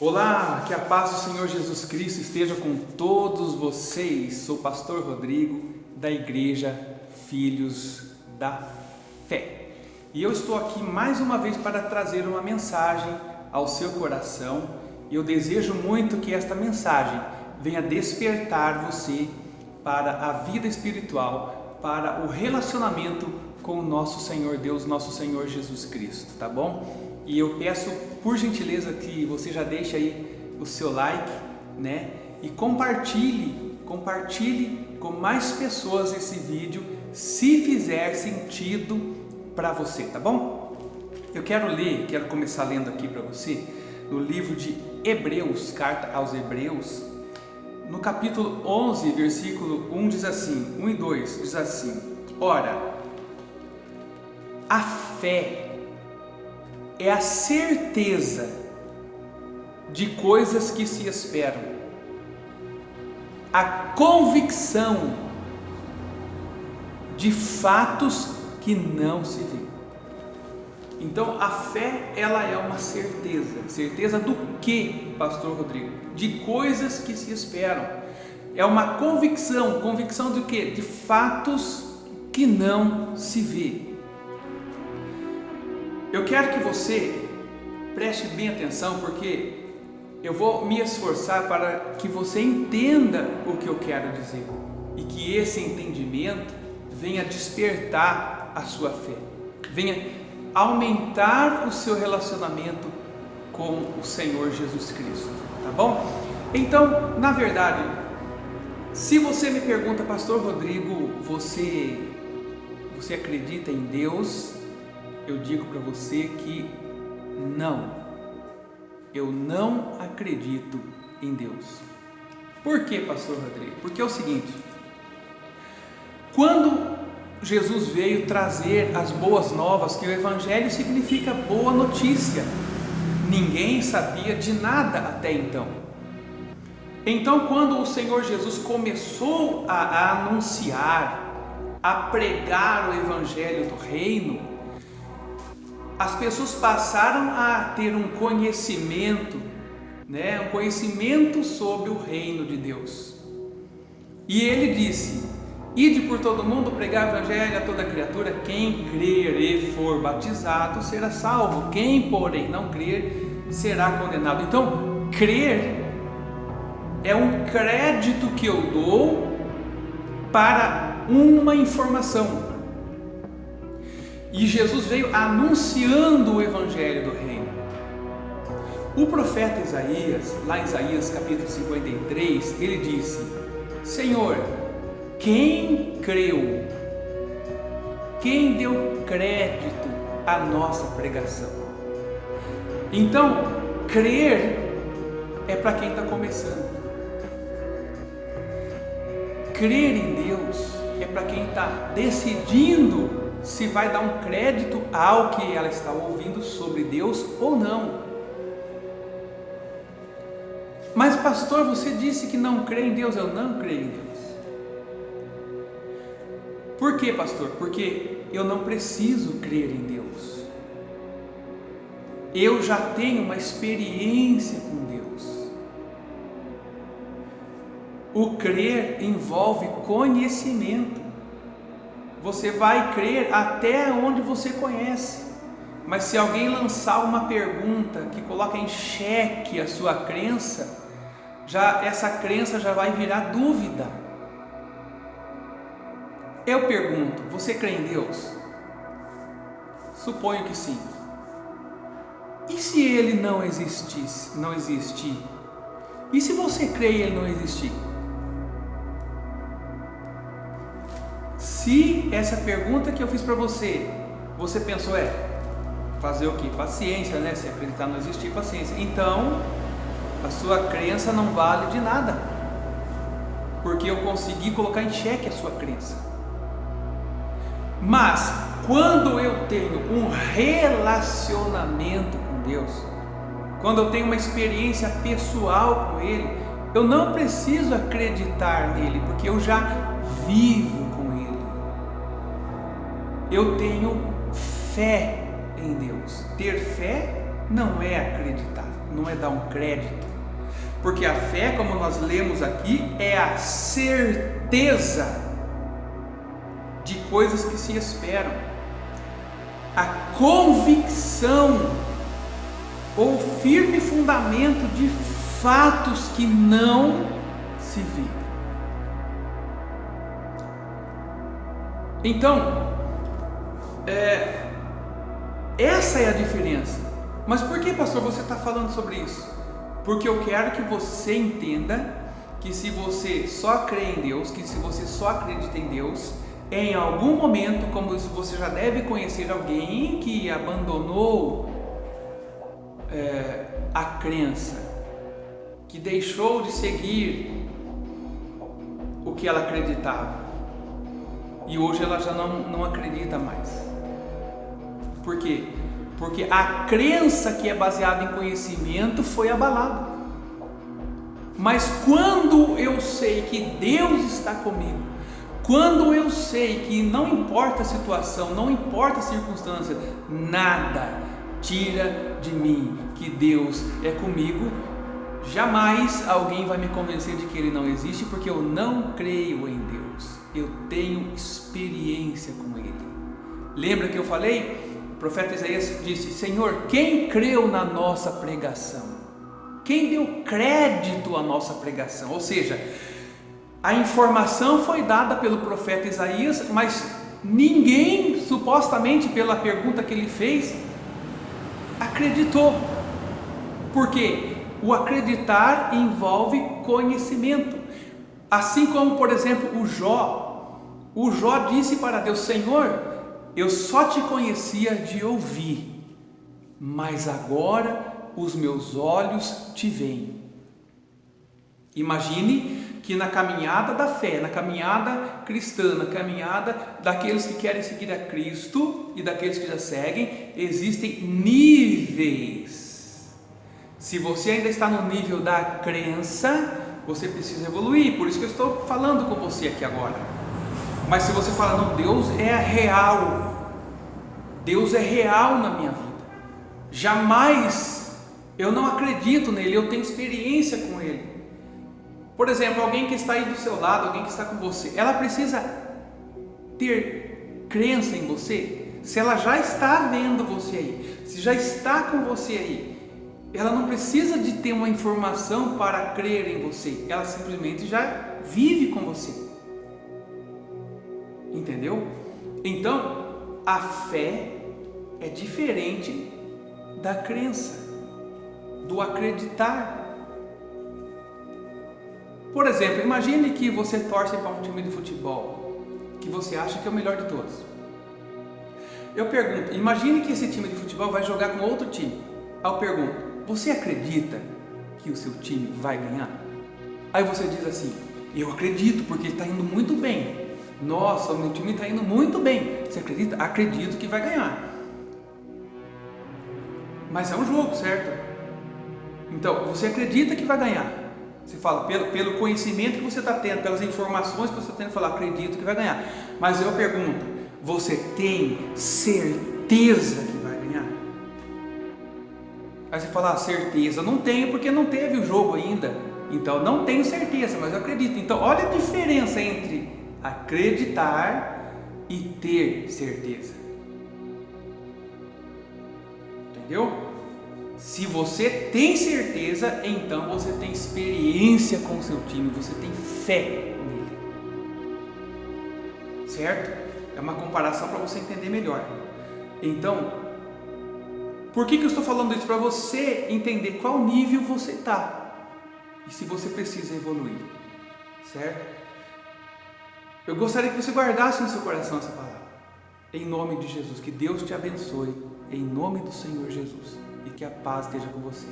Olá, que a paz do Senhor Jesus Cristo esteja com todos vocês. Sou o pastor Rodrigo da Igreja Filhos da Fé. E eu estou aqui mais uma vez para trazer uma mensagem ao seu coração. E eu desejo muito que esta mensagem venha despertar você para a vida espiritual, para o relacionamento com o nosso Senhor Deus, nosso Senhor Jesus Cristo, tá bom? E eu peço, por gentileza, que você já deixe aí o seu like, né? E compartilhe com mais pessoas esse vídeo, se fizer sentido para você, tá bom? Eu quero começar lendo aqui para você, no livro de Hebreus, carta aos Hebreus, no capítulo 11, versículo 1 diz assim, 1 e 2 diz assim: Ora, a fé é a certeza de coisas que se esperam, a convicção de fatos que não se vêem. Então a fé, ela é uma certeza do que, pastor Rodrigo? De coisas que se esperam. É uma convicção do que? De fatos que não se vê. Eu quero que você preste bem atenção, porque eu vou me esforçar para que você entenda o que eu quero dizer e que esse entendimento venha despertar a sua fé, venha aumentar o seu relacionamento com o Senhor Jesus Cristo, tá bom? Então, na verdade, se você me pergunta, pastor Rodrigo, você acredita em Deus? Eu digo para você que não, eu não acredito em Deus. Por quê, pastor Rodrigo? Porque é o seguinte: quando Jesus veio trazer as boas novas, que o Evangelho significa boa notícia, ninguém sabia de nada até então. Então, quando o Senhor Jesus começou a anunciar, a pregar o Evangelho do Reino, as pessoas passaram a ter um conhecimento, né? Um conhecimento sobre o reino de Deus. E ele disse: Ide por todo mundo, pregar o evangelho a toda criatura, quem crer e for batizado será salvo, quem porém não crer será condenado. Então, crer é um crédito que eu dou para uma informação. E Jesus veio anunciando o Evangelho do Reino. O profeta Isaías, lá em Isaías capítulo 53, ele disse: Senhor, quem creu? Quem deu crédito à nossa pregação? Então, crer é para quem está começando. Crer em Deus é para quem está decidindo se vai dar um crédito ao que ela está ouvindo sobre Deus ou não. Mas pastor, você disse que não crê em Deus. Eu não creio em Deus. Por quê, pastor? Porque eu não preciso crer em Deus. Eu já tenho uma experiência com Deus. O crer envolve conhecimento. Você vai crer até onde você conhece. Mas se alguém lançar uma pergunta que coloca em xeque a sua crença, essa crença já vai virar dúvida. Eu pergunto: você crê em Deus? Suponho que sim. E se ele não existir? E se você crê e ele não existir? Se essa pergunta que eu fiz para você, você pensou, fazer o quê? Paciência, né? Se acreditar não existir, paciência. Então, a sua crença não vale de nada, porque eu consegui colocar em xeque a sua crença. Mas, quando eu tenho um relacionamento com Deus, quando eu tenho uma experiência pessoal com Ele, eu não preciso acreditar nele, porque eu já vivo. Eu tenho fé em Deus. Ter fé não é acreditar, não é dar um crédito. Porque a fé, como nós lemos aqui, é a certeza de coisas que se esperam, a convicção ou firme fundamento de fatos que não se vê. Então, essa é a diferença. Mas por que, pastor, você está falando sobre isso? Porque eu quero que você entenda que se você só crê em Deus, que se você só acredita em Deus, em algum momento, como você já deve conhecer alguém que abandonou a crença, que deixou de seguir o que ela acreditava, e hoje ela já não acredita mais. Por quê? Porque a crença que é baseada em conhecimento foi abalada. Mas quando eu sei que Deus está comigo, quando eu sei que não importa a situação, não importa a circunstância, nada tira de mim que Deus é comigo, jamais alguém vai me convencer de que Ele não existe, porque eu não creio em Deus, eu tenho experiência com Ele. Lembra que eu falei? O profeta Isaías disse: Senhor, quem creu na nossa pregação? Quem deu crédito à nossa pregação? Ou seja, a informação foi dada pelo profeta Isaías, mas ninguém, supostamente pela pergunta que ele fez, acreditou. Por quê? O acreditar envolve conhecimento. Assim como, por exemplo, o Jó disse para Deus: Senhor, eu só te conhecia de ouvir, mas agora os meus olhos te veem. Imagine que na caminhada da fé, na caminhada cristã, na caminhada daqueles que querem seguir a Cristo e daqueles que já seguem, existem níveis. Se você ainda está no nível da crença, você precisa evoluir. Por isso que eu estou falando com você aqui agora. Mas se você fala: não, Deus é real, Deus é real na minha vida, jamais, eu não acredito nele, eu tenho experiência com ele. Por exemplo, alguém que está aí do seu lado, alguém que está com você, ela precisa ter crença em você. Se ela já está vendo você aí, se já está com você aí, ela não precisa de ter uma informação para crer em você, ela simplesmente já vive com você. Entendeu? Então, a fé é diferente da crença, do acreditar. Por exemplo, imagine que você torce para um time de futebol que você acha que é o melhor de todos. Eu pergunto, imagine que esse time de futebol vai jogar com outro time. Aí eu pergunto: você acredita que o seu time vai ganhar? Aí você diz assim: eu acredito, porque está indo muito bem. Nossa, o meu time está indo muito bem. Você acredita? Acredito que vai ganhar. Mas é um jogo, certo? Então, você acredita que vai ganhar. Você fala, pelo conhecimento que você está tendo, pelas informações que você está tendo, fala: acredito que vai ganhar. Mas eu pergunto: você tem certeza que vai ganhar? Aí você fala: certeza não tenho, porque não teve o jogo ainda. Então não tenho certeza, mas eu acredito. Então olha a diferença entre acreditar e ter certeza. Entendeu? Se você tem certeza, então você tem experiência com o seu time, você tem fé nele. Certo? É uma comparação para você entender melhor. Então, por que eu estou falando isso? Para você entender qual nível você está e se você precisa evoluir. Certo? Eu gostaria que você guardasse no seu coração essa palavra. Em nome de Jesus, que Deus te abençoe, em nome do Senhor Jesus, e que a paz esteja com você.